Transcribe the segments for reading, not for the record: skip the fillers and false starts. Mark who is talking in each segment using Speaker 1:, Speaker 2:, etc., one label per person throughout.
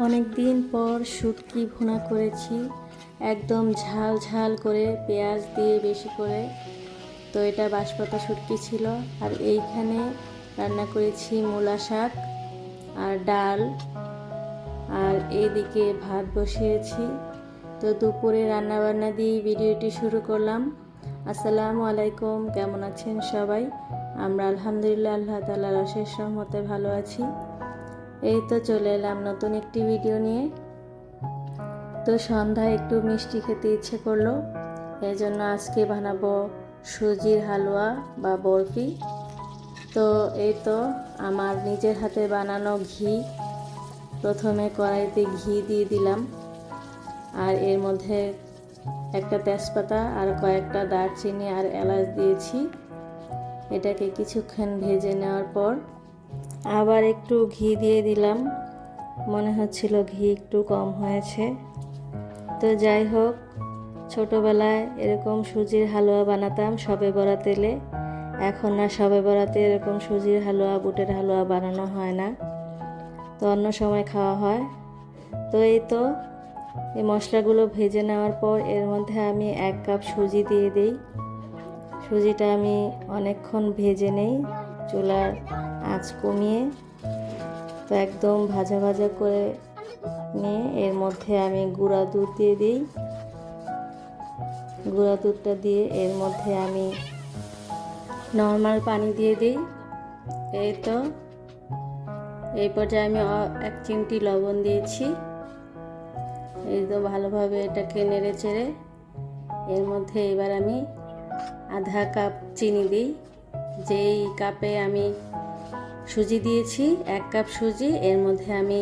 Speaker 1: অনেক দিন পর শুটকি ভুনা করেছি, একদম ঝাল ঝাল করে পেঁয়াজ দিয়ে বেশি করে। তো এটা বাঁশপাতা শুটকি ছিল। আর এইখানে রান্না করেছি মূলা শাক আর ডাল, আর এইদিকে ভাত বসিয়েছি। তো দুপুরে রান্নাবান্না দিয়ে ভিডিওটি শুরু করলাম। আসসালামু আলাইকুম, কেমন আছেন সবাই? আমরা আলহামদুলিল্লাহ আল্লাহ তাআলার অশেষ রহমতে ভালো আছি। এই তো চলে এলাম নতুন একটি ভিডিও নিয়ে। তো সন্ধ্যায় একটু মিষ্টি খেতে ইচ্ছে করলো, এই জন্য আজকে বানাবো সুজির হালুয়া বা বরফি। তো এই তো আমার নিজের হাতে বানানো ঘি। প্রথমে কড়াইতে ঘি দিয়ে দিলাম, আর এর মধ্যে একটা তেজপাতা আর কয়েকটা দারচিনি আর এলাচ দিয়েছি। এটাকে কিছুক্ষণ ভেজে নেওয়ার পর আবার একটু ঘি দিয়ে দিলাম। মনে হচ্ছিল ঘি একটু কম হয়েছে। তো যাই হোক, ছোটোবেলায় এরকম সুজির হালুয়া বানাতাম শবে বরাত এলে। এখন না শবে বরাতে এরকম সুজির হালুয়া বুটের হালুয়া বানানো হয় না, তো অন্য সময় খাওয়া হয়। তো এই তো এই মশলাগুলো ভেজে নেওয়ার পর এর মধ্যে আমি 1 কাপ সুজি দিয়ে দিই। সুজিটা আমি অনেকক্ষণ ভেজে নেই চুলার আঁচ কমিয়ে। তো একদম ভাজা ভাজা করে নিয়ে এর মধ্যে আমি গুঁড়া দুধ দিয়ে দিই। গুঁড়া দুধটা দিয়ে এর মধ্যে আমি নর্মাল পানি দিয়ে দিই। এই তো এই পর্যায়ে আমি 1 চিমটি লবণ দিয়েছি। এই তো ভালোভাবে এটাকে নেড়ে চেড়ে এর মধ্যে এবার আমি আধা কাপ চিনি দিই। যেই কাপে আমি সুজি দিয়েছি 1 কাপ সুজি, এর মধ্যে আমি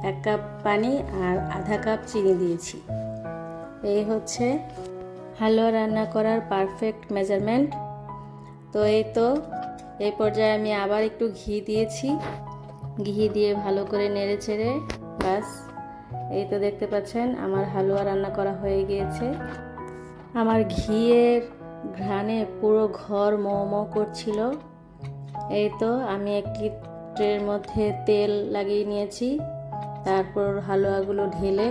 Speaker 1: 1 কাপ পানি আর আধা কাপ চিনি দিয়েছি। এই হচ্ছে হালুয়া রান্না করার পারফেক্ট মেজারমেন্ট। তো এই তো এই পর্যায়ে আমি আবার একটু ঘি দিয়েছি। ঘি দিয়ে ভালো করে নেড়ে চেড়ে বাস, এই তো দেখতে পাচ্ছেন আমার হালুয়া রান্না করা হয়ে গিয়েছে। আমার ঘিয়ের ঘ্রাণে পুরো ঘর মো মো করছিল। এই তো আমি একটি ট্রের মধ্যে তেল লাগিয়ে নিয়েছি, তারপর হালুয়াগুলো ঢেলে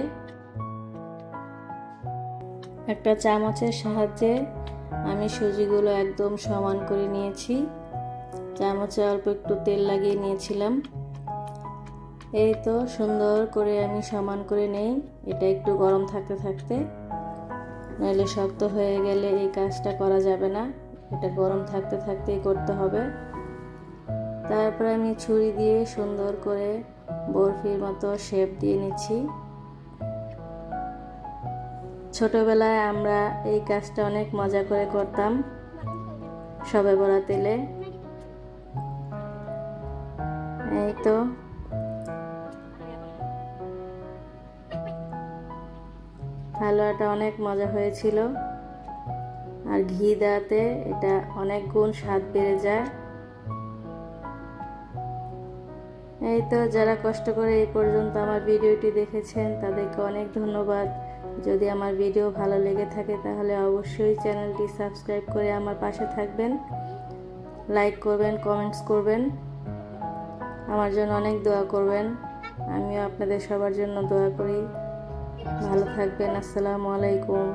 Speaker 1: একটা চামচের সাহায্যে আমি সুজিগুলো একদম সমান করে নিয়েছি। চামচে অল্প একটু তেল লাগিয়ে নিয়েছিলাম। এই তো সুন্দর করে আমি সমান করে নেই। এটা একটু গরম থাকতে থাকতে, নাহলে শক্ত হয়ে গেলে এই কাজটা করা যাবে না। এটা গরম থাকতে থাকতেই করতে হবে। তারপর আমি ছুরি দিয়ে সুন্দর করে বরফির মতো শেপ দিয়ে নিচ্ছি। ছোটবেলায় আমরা এই কাজটা অনেক মজা করে করতাম শবে বরাত এলে। এই তো হালুয়াটা অনেক মজা হয়েছিল, আর ঘি দেওয়াতে এটা অনেক গুণ স্বাদ বেড়ে যায়। এই তো যারা কষ্ট করে এই পর্যন্ত আমার ভিডিওটি দেখেছেন তাদেরকে অনেক ধন্যবাদ। যদি আমার ভিডিও ভালো লেগে থাকে তাহলে অবশ্যই চ্যানেলটি সাবস্ক্রাইব করে আমার পাশে থাকবেন, লাইক করবেন, কমেন্টস করবেন, আমার জন্য অনেক দোয়া করবেন। আমিও আপনাদের সবার জন্য দোয়া করি। ভালো থাকবেন। আসসালামু আলাইকুম।